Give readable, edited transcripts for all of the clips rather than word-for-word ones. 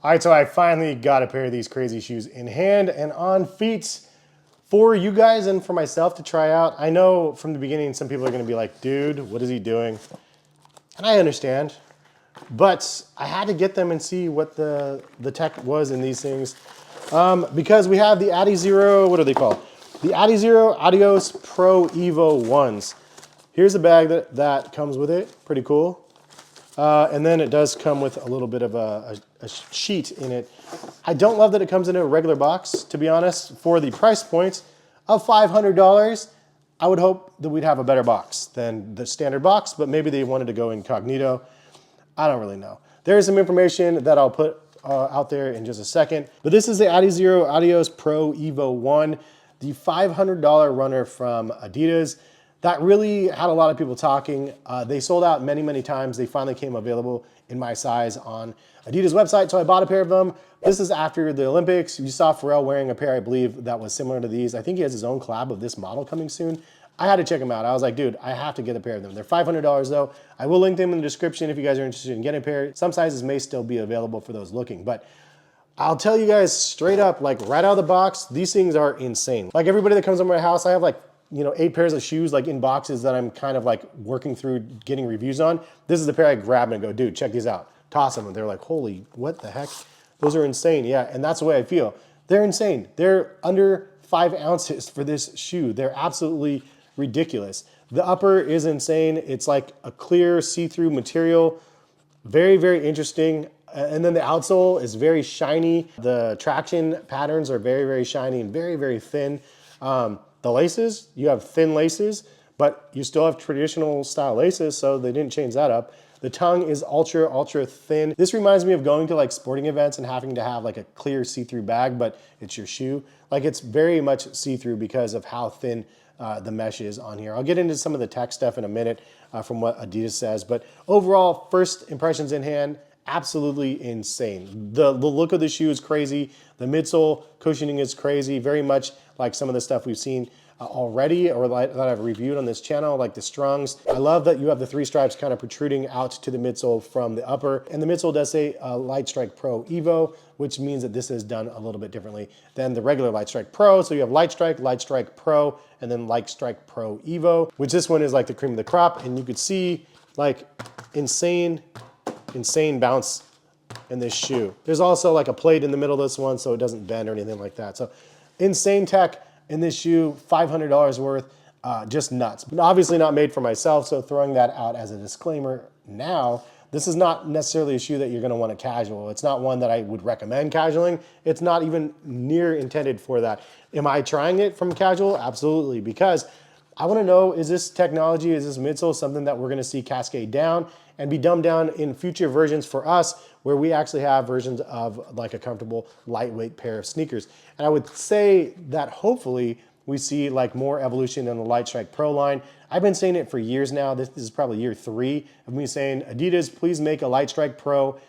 All right, so I finally got a pair of these crazy shoes in hand and on feet for you guys and for myself to try out. I know from the beginning some people are gonna be like, dude, what is he doing? And I understand, but I had to get them and see what the tech was in these things. Because we have the ADIZERO, what are they called? The ADIZERO Adios Pro EVO 1s. Here's the bag that comes with it, pretty cool. And then it does come with a little bit of a sheet in it. I don't love that it comes in a regular box, to be honest. For the price point of $500, I would hope that we'd have a better box than the standard box, but maybe they wanted to go incognito. I don't really know. There is some information that I'll put out there in just a second, but this is the ADIZERO Adios Pro EVO 1, the $500 runner from Adidas. That really had a lot of people talking. They sold out many, many times. They finally came available in my size on Adidas website, so I bought a pair of them. This is after the Olympics. You saw Pharrell wearing a pair, I believe, that was similar to these. I think he has his own collab of this model coming soon. I had to check them out. I was like, dude, I have to get a pair of them. They're $500 though. I will link them in the description if you guys are interested in getting a pair. Some sizes may still be available for those looking, but I'll tell you guys straight up, like right out of the box, these things are insane. Like everybody that comes to my house, I have like 8 pairs of shoes like in boxes that I'm kind of like working through getting reviews on. This is the pair I grab and go, dude, check these out. Toss them, and they're like, holy, what the heck? Those are insane, yeah, and that's the way I feel. They're insane. They're under 5 ounces for this shoe. They're absolutely ridiculous. The upper is insane. It's like a clear see-through material. Very, very interesting. And then the outsole is very shiny. The traction patterns are very, very shiny and very, very thin. The laces, you have thin laces, but you still have traditional style laces, so they didn't change that up. The tongue is ultra, ultra thin. This reminds me of going to like sporting events and having to have like a clear see-through bag, but it's your shoe. Like it's very much see-through because of how thin the mesh is on here. I'll get into some of the tech stuff in a minute from what Adidas says, but overall, first impressions in hand, absolutely insane. The look of the shoe is crazy. The midsole cushioning is crazy, very much like some of the stuff we've seen already or that I've reviewed on this channel, like the Strungs. I love that you have the 3 stripes kind of protruding out to the midsole from the upper. And the midsole does say Light Strike Pro EVO, which means that this is done a little bit differently than the regular Light Strike Pro. So you have Light Strike Pro, and then Light Strike Pro EVO, which this one is like the cream of the crop. And you could see like insane bounce in this shoe. There's also like a plate in the middle of this one so it doesn't bend or anything like that. So insane tech in this shoe, $500 worth, just nuts. But obviously not made for myself, so throwing that out as a disclaimer now, this is not necessarily a shoe that you're gonna want to casual. It's not one that I would recommend casualing. It's not even near intended for that. Am I trying it from casual? Absolutely, because I wanna know, is this technology, is this midsole something that we're gonna see cascade down and be dumbed down in future versions for us where we actually have versions of like a comfortable lightweight pair of sneakers. And I would say that hopefully we see like more evolution in the Light Strike Pro line. I've been saying it for years now. This is probably year 3 of me saying, Adidas, please make a Light Strike Pro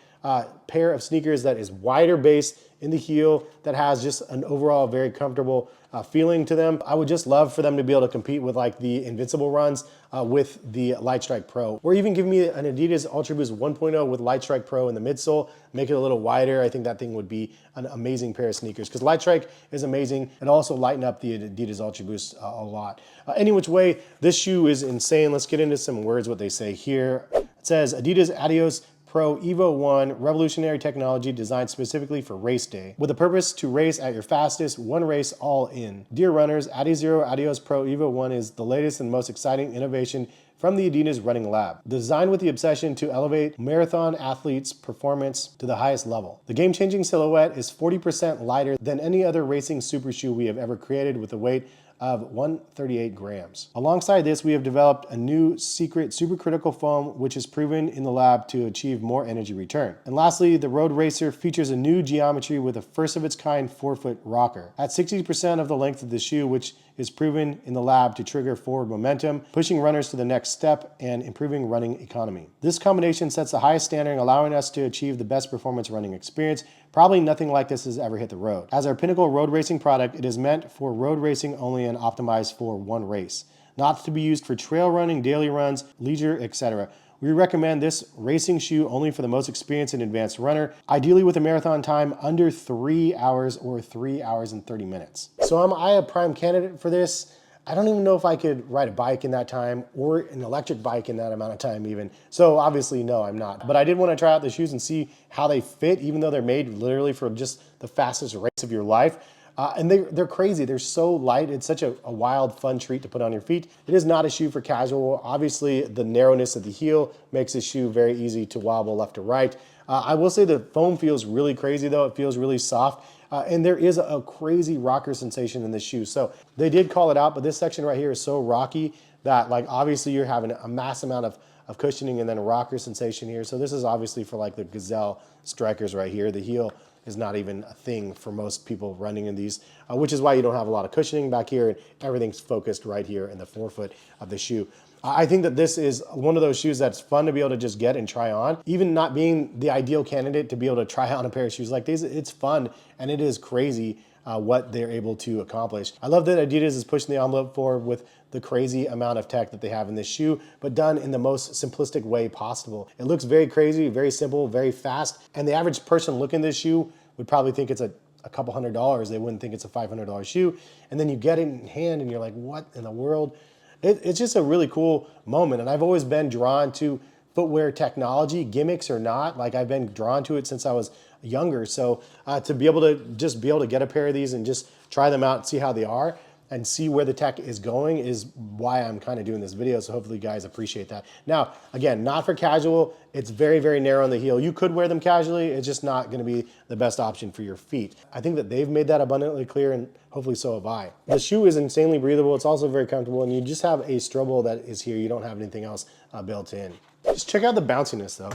pair of sneakers that is wider base in the heel, that has just an overall very comfortable feeling to them. I would just love for them to be able to compete with like the Invincible runs with the Light Strike Pro, or even give me an Adidas Ultra Boost 1.0 with Light Strike Pro in the midsole, make it a little wider. I think that thing would be an amazing pair of sneakers because Light Strike is amazing and also lighten up the Adidas Ultra Boost a lot. Any which way, this shoe is insane. Let's get into some words, what they say here. It says Adidas Adios Pro EVO 1, revolutionary technology designed specifically for race day, with a purpose to race at your fastest, one race all in. Dear runners, ADIZERO Adios Pro EVO 1 is the latest and most exciting innovation from the Adidas Running Lab, designed with the obsession to elevate marathon athletes' performance to the highest level. The game-changing silhouette is 40% lighter than any other racing super shoe we have ever created, with a weight of 138 grams. Alongside this, we have developed a new secret supercritical foam, which is proven in the lab to achieve more energy return. And lastly, the Road Racer features a new geometry with a first of its kind 4-foot rocker at 60% of the length of the shoe, which is proven in the lab to trigger forward momentum, pushing runners to the next step and improving running economy. This combination sets the highest standard, allowing us to achieve the best performance running experience. Probably nothing like this has ever hit the road. As our pinnacle road racing product, it is meant for road racing only and optimized for one race, not to be used for trail running, daily runs, leisure, etc. We recommend this racing shoe only for the most experienced and advanced runner, ideally with a marathon time under 3 hours or 3 hours and 30 minutes. So am I a prime candidate for this? I don't even know if I could ride a bike in that time or an electric bike in that amount of time even. So obviously, no, I'm not. But I did want to try out the shoes and see how they fit, even though they're made literally for just the fastest race of your life. And they're crazy. They're so light. It's such a wild, fun treat to put on your feet. It is not a shoe for casual. Obviously, the narrowness of the heel makes this shoe very easy to wobble left to right. I will say the foam feels really crazy though. It feels really soft. And there is a crazy rocker sensation in this shoe. So they did call it out, but this section right here is so rocky that like obviously you're having a mass amount of cushioning and then a rocker sensation here. So this is obviously for like the Gazelle strikers right here. The heel is not even a thing for most people running in these, which is why you don't have a lot of cushioning back here and everything's focused right here in the forefoot of the shoe. I think that this is one of those shoes that's fun to be able to just get and try on. Even not being the ideal candidate to be able to try on a pair of shoes like these, it's fun and it is crazy what they're able to accomplish. I love that Adidas is pushing the envelope forward with the crazy amount of tech that they have in this shoe, but done in the most simplistic way possible. It looks very crazy, very simple, very fast, and the average person looking at this shoe would probably think it's a couple $100. They wouldn't think it's a $500 shoe. And then you get it in hand and you're like, what in the world? It's just a really cool moment. And I've always been drawn to footwear technology, gimmicks or not. Like I've been drawn to it since I was younger. So to be able to get a pair of these and just try them out and see how they are and see where the tech is going is why I'm kind of doing this video. So hopefully you guys appreciate that. Now, again, not for casual. It's very, very narrow on the heel. You could wear them casually. It's just not going to be the best option for your feet. I think that they've made that abundantly clear and hopefully so have I. The shoe is insanely breathable. It's also very comfortable and you just have a strobel that is here. You don't have anything else built in. Just check out the bounciness though.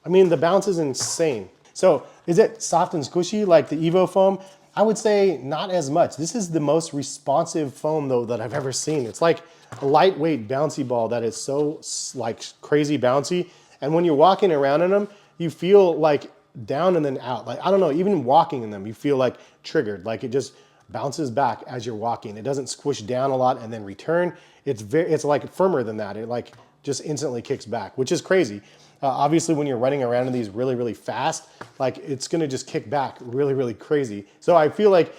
I mean, the bounce is insane. So is it soft and squishy like the EVO foam? I would say not as much. This is the most responsive foam though that I've ever seen. It's like a lightweight bouncy ball that is so like crazy bouncy. And when you're walking around in them, you feel like down and then out. Like, I don't know, even walking in them, you feel like triggered. Like it just bounces back as you're walking. It doesn't squish down a lot and then return. It's like firmer than that. It like just instantly kicks back, which is crazy. Obviously, when you're running around in these really, really fast, like it's gonna just kick back really, really crazy. So I feel like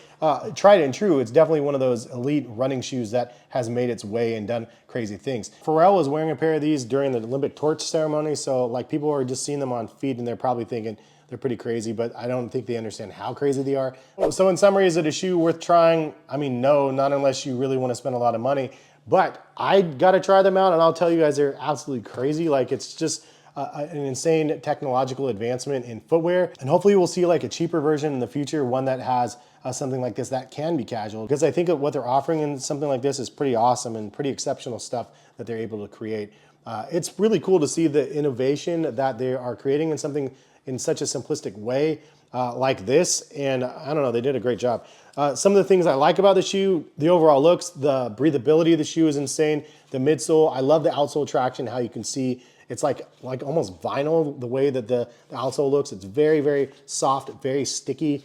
tried and true, it's definitely one of those elite running shoes that has made its way and done crazy things. Pharrell was wearing a pair of these during the Olympic torch ceremony. So like people are just seeing them on feet and they're probably thinking they're pretty crazy, but I don't think they understand how crazy they are. So in summary, is it a shoe worth trying? I mean, no, not unless you really wanna spend a lot of money, but I gotta try them out and I'll tell you guys, they're absolutely crazy. Like it's just, an insane technological advancement in footwear. And hopefully we'll see like a cheaper version in the future, one that has something like this that can be casual. Because I think that what they're offering in something like this is pretty awesome and pretty exceptional stuff that they're able to create. It's really cool to see the innovation that they are creating in something in such a simplistic way like this. And I don't know, they did a great job. Some of the things I like about the shoe, the overall looks, the breathability of the shoe is insane. The midsole, I love the outsole traction, how you can see it's like almost vinyl, the way that the outsole looks. It's very, very soft, very sticky,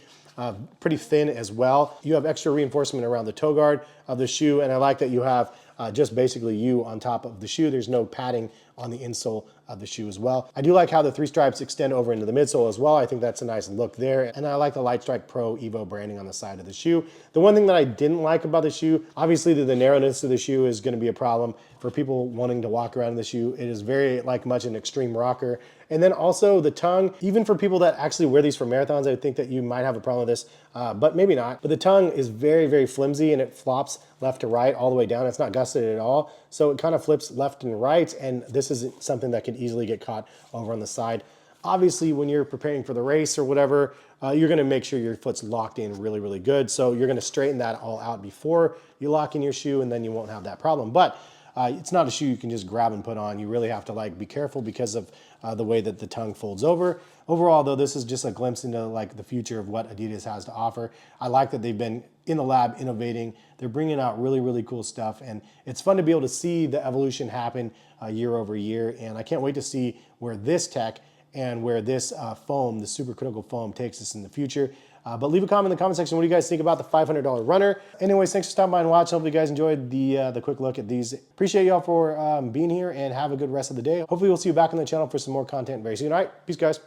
pretty thin as well. You have extra reinforcement around the toe guard of the shoe, and I like that you have just basically you on top of the shoe. There's no padding on the insole of the shoe as well. I do like how the 3 stripes extend over into the midsole as well. I think that's a nice look there. And I like the Light Strike Pro EVO branding on the side of the shoe. The one thing that I didn't like about the shoe, obviously the narrowness of the shoe is gonna be a problem for people wanting to walk around in the shoe. It is very much an extreme rocker. And then also the tongue, even for people that actually wear these for marathons, I think that you might have a problem with this, but maybe not. But the tongue is very, very flimsy and it flops left to right all the way down. It's not gusseted at all. So it kind of flips left and right. And this is something that can easily get caught over on the side. Obviously, when you're preparing for the race or whatever, you're gonna make sure your foot's locked in really, really good. So you're gonna straighten that all out before you lock in your shoe and then you won't have that problem. But it's not a shoe you can just grab and put on. You really have to be careful because of the way that the tongue folds over. Overall though, this is just a glimpse into the future of what Adidas has to offer. I like that they've been in the lab innovating. They're bringing out really, really cool stuff. And it's fun to be able to see the evolution happen year over year. And I can't wait to see where this tech and where this foam, the supercritical foam, takes us in the future. But leave a comment in the comment section. What do you guys think about the $500 runner? Anyways, thanks for stopping by and watching. Hopefully you guys enjoyed the quick look at these. Appreciate y'all for being here, and have a good rest of the day. Hopefully we'll see you back on the channel for some more content very soon. All right, peace guys.